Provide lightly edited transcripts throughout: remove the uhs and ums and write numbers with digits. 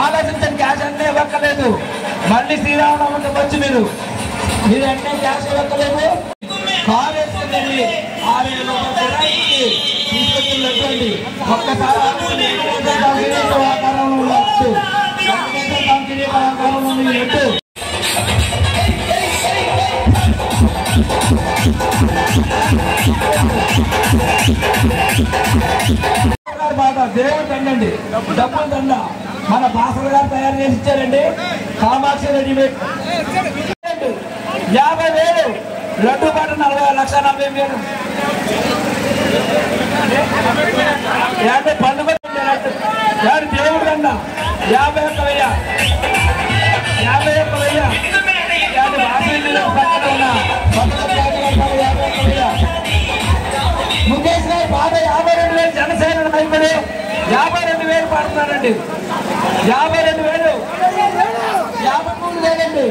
ఆలోచించండి. క్యాష్ అంటే ఇవ్వక్కలేదు. మళ్ళీ శ్రీరామనవమికి వచ్చి మీరు అంటే క్యాష్ ఇవ్వక్కలేదు. కారు వేసుకుందండి 6,000 రూపాయలు తీసుకొచ్చిందండి. ఒక్కసారి వాతావరణంలో ఉండొచ్చు. వాతావరణంలో ఎట్టు దేవుడు దండండి. డబ్బులు దండ మన భాస్కర్ గారు తయారు చేసి ఇచ్చారండి. కామాక్షి రెడీమేడ్ 50,000 లడ్డు పాట 40,40,000 పండుగ దేవుడు దండ 51,000 ముఖేష్ గారు బాధ 52,000 జనసేన నాయకుడు 52,000 పడుతున్నారండి. 52,000 53,000 అండి.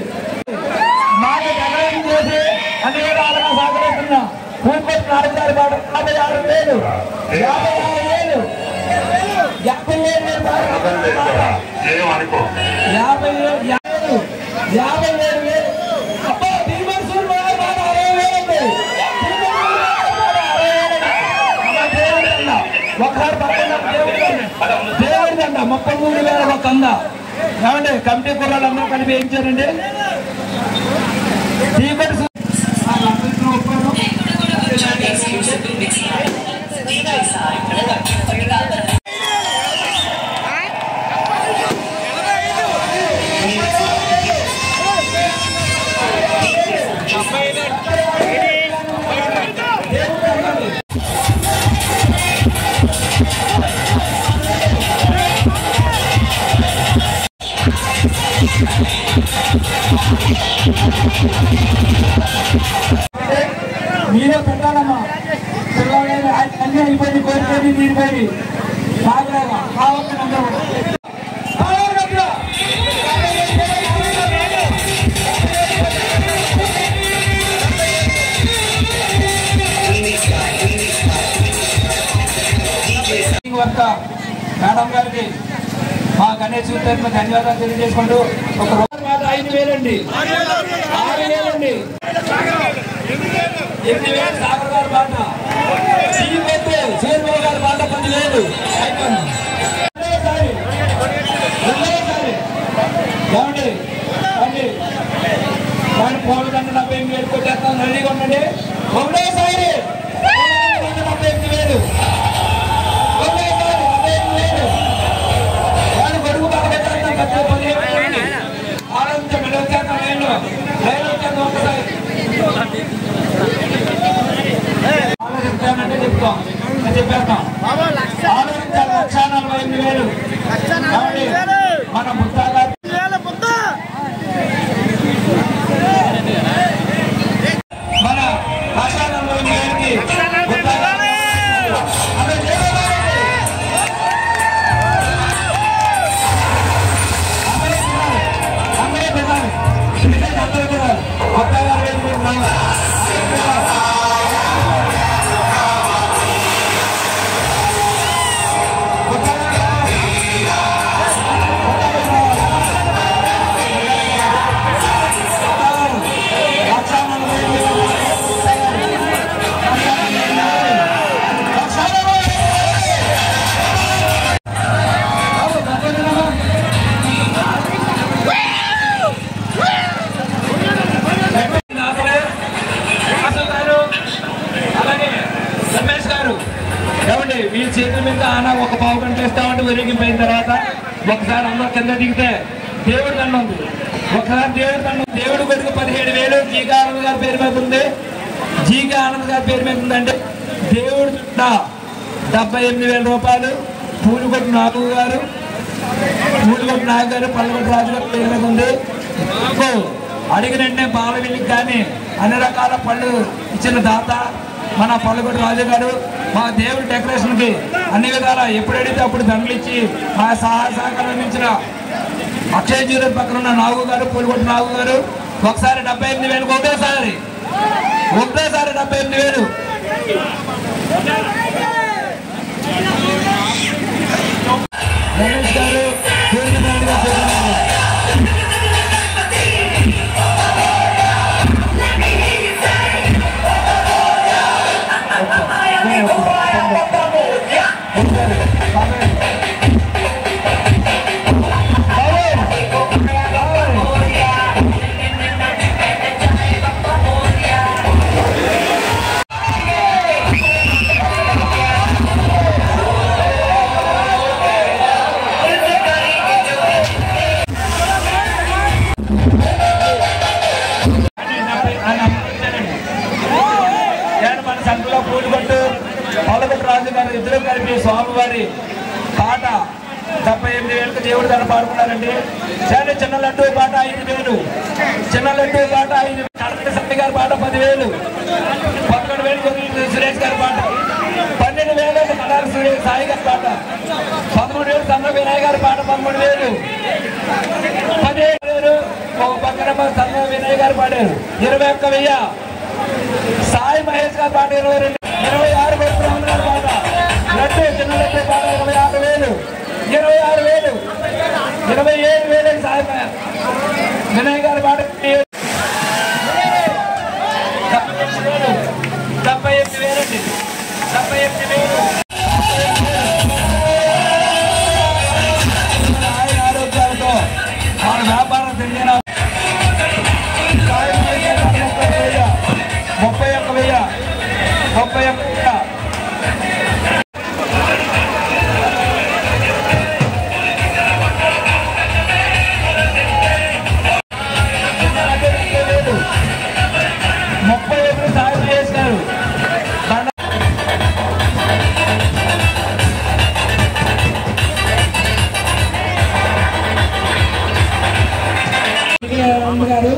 మాకు డెకరేషన్ చేసి అన్ని విధాలుగా సహకరిస్తున్నా. పూర్తి 4 గారి పాట 56,000 56,000 దేవుడి దండ 33,000 ఒక అంద. ఏమండి కమిటీ కుర్రాళ్ళందరూ కలిపి ఏం చేయాలండి? మీరే పెట్టాలమ్మా. అన్నీ అయిపోయింది. కోరిపోయింది తీరిపోయింది. బాగా వర్క మేడం గారికి మా గణేష్ తరఫున ధన్యవాదాలు తెలియజేసుకుంటూ ఒక రోజు మాట 5,000 అండి. 6,000 అండి. 8,000 సాగర్ గారి మాట. సీఎంఓ గారి మాట 10,000 అయిపోయింది. ఏమండి వాడిని పోలదండ 70,000 కొట్టేస్తాను. రెడీగా ఉండండి. ఒకటేసారి 78,000 ఆలోచించానంటే చెప్తాం చెప్పేస్తాం. ఆలోచించాలి. 1,48,000 మన ముద్దాగా మన 1,48,000కి వీళ్ళ చేతుల మీద ఆన ఒక పావు గంట వేస్తామంటే విరిగిపోయిన తర్వాత ఒకసారి అందరూ కింద దిగితే దేవుడి దండ ఉంది. ఒకసారి దేవుడి దండ దేవుడి కొడుకు 17,000 జీకే ఆనంద్ గారి పేరు మీద ఉంది. జీకే ఆనంద్ గారి పేరు మీద ఉందంటే దేవుడి దండ 78,000 రూపాయలు. పూలుగొట్టు నాగు గారు పల్లగొట్టు రాజు గారి పేరు మీద ఉంది. అడిగినంటే బాలవెల్లికి కానీ అన్ని రకాల పళ్ళు ఇచ్చిన దాత మన పల్లగొట్టు రాజు గారు. మా దేవుడి డెకరేషన్ కి అన్ని విధాలా ఎప్పుడు అడిగితే అప్పుడు దండలు ఇచ్చి మా సహాయ సహకారం అందించిన అక్షయ జ్యువెలరీ పక్కన ఉన్న నాగు గారు, పూలుగొట్టు నాగు గారు ఒకసారి 78,000 ఒకటేసారి 78,000. గణేష్ గారు ఇద్దరు కలిపి స్వామివారి పాట 78,000 దేవుడు తన పాడుకున్నారండి. చాలా చిన్న లడ్డు పాట 5,000, చిన్న లడ్డు పాట 5,000, కడపటి సత్య గారి పాట 10,000, 11,000 సురేష్ గారి పాట, 12,000 కడారి సాయి గారి పాట, 13,000 సన్న వినాయ్ గారి పాట, 13,000, 17,000 ఒక పక్కన సన్న వినాయ్ గారు పాడారు, 21,000 సాయి మహేష్ గారి పాట, 22, 26 పరశురాములు గారి పాట, లడ్డు చిన్న లడ్డు పాట 26,000, 26,000, 27,000 సాయి వినాయ్ గారి పాట, 78,000 ఆరోగ్యాలతో వాళ్ళ వ్యాపారం తెలియన 31,000 గారు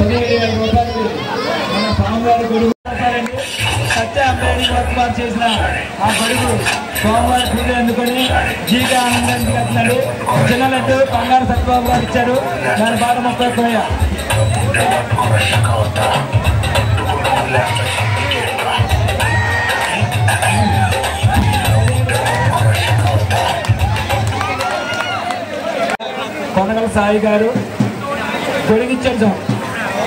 17,000 రూపాయలు మన స్వామివారి గొడుగు సత్య అంబేద్కర్ చేసిన ఆ గొడుగు స్వామివారి పూజ అందుకొని జీగా ఆనందానికి వచ్చినాడు. చిన్న లడ్డు బంగారు సత్యబాబు గారు ఇచ్చారు. దాని పాట 31,000. కొనగల సాయి గారు గొడిగిచ్చారు.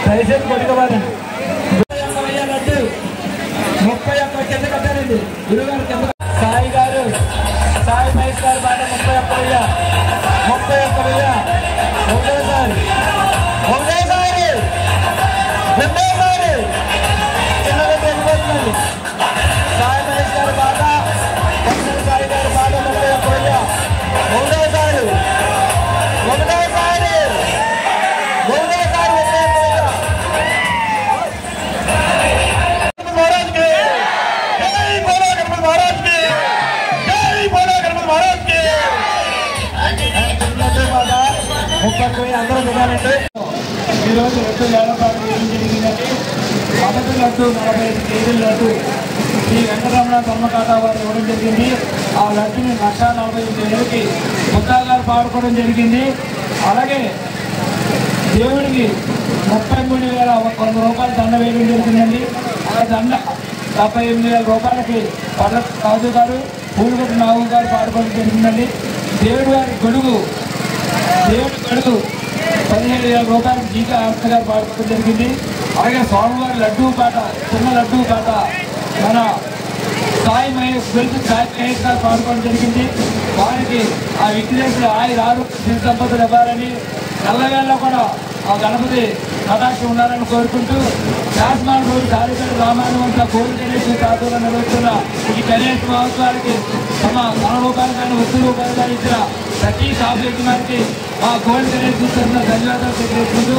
దయచేసి గొడిగవారండి. 31,000 లడ్డు 31 కింద కట్టారండి. గురుగారు కింద సాయి గారు సాయి మహేష్ గారు పాట 31,000, 31,000 ఒకటేసారి చిన్న లడ్డు వెళ్ళిపోతుందండి. సాయి మహేష్ గారి పాట, సాయి గారి పాట 31,000 ఒకటేసారి అందరూ వినాలంటే ఈరోజు 2 వేలపాటు ఏం జరిగిందంటే మొదటి లడ్డు 45 కేజీల లడ్డు శ్రీ వెంకటరమణ ధర్మకాటా వారు ఇవ్వడం జరిగింది. ఆ లడ్డుని 1,45,000కి ముద్దా గారు పాడుకోవడం జరిగింది. అలాగే దేవుడికి 33,100 రూపాయలు దండ వేయడం జరిగిందండి. ఆ దండ 78,000 రూపాయలకి పర్ల రాజు గారు పూలగొట్టు నాగు గారు పాడుకోవడం జరిగిందండి. దేవుడి గొడుగు 15,000 రూపాయలకి జీకా ఆర్త గారు పాడుకోవడం జరిగింది. అలాగే స్వామివారి లడ్డూ పాట, చిన్న లడ్డూ పాట మన సాయి మహేష్ గారు పాడుకోవడం జరిగింది. వారికి ఆ విఘ్నేశ్వరుడు ఆరోగ్య సంపదలు ఇవ్వాలని, నల్లవేళ్ళ కూడా ఆ గణపతి కటాక్షం ఉండాలని కోరుకుంటూ శాసనాల రోజు కార్యక్రమ రామాయణవంత గోల్డ్ గణేష్ తాతూరు నిర్వహిస్తున్న ఈ గణేష్ మహోత్సవానికి తమ ధన రూపాయలు కానీ వస్తు రూపాయలు కానీ ఇచ్చిన ప్రతి షాప్ యజమానికి ఆ గోల్డ్ గణేష్ ధన్యవాదాలు తెలియజేసుకుంటూ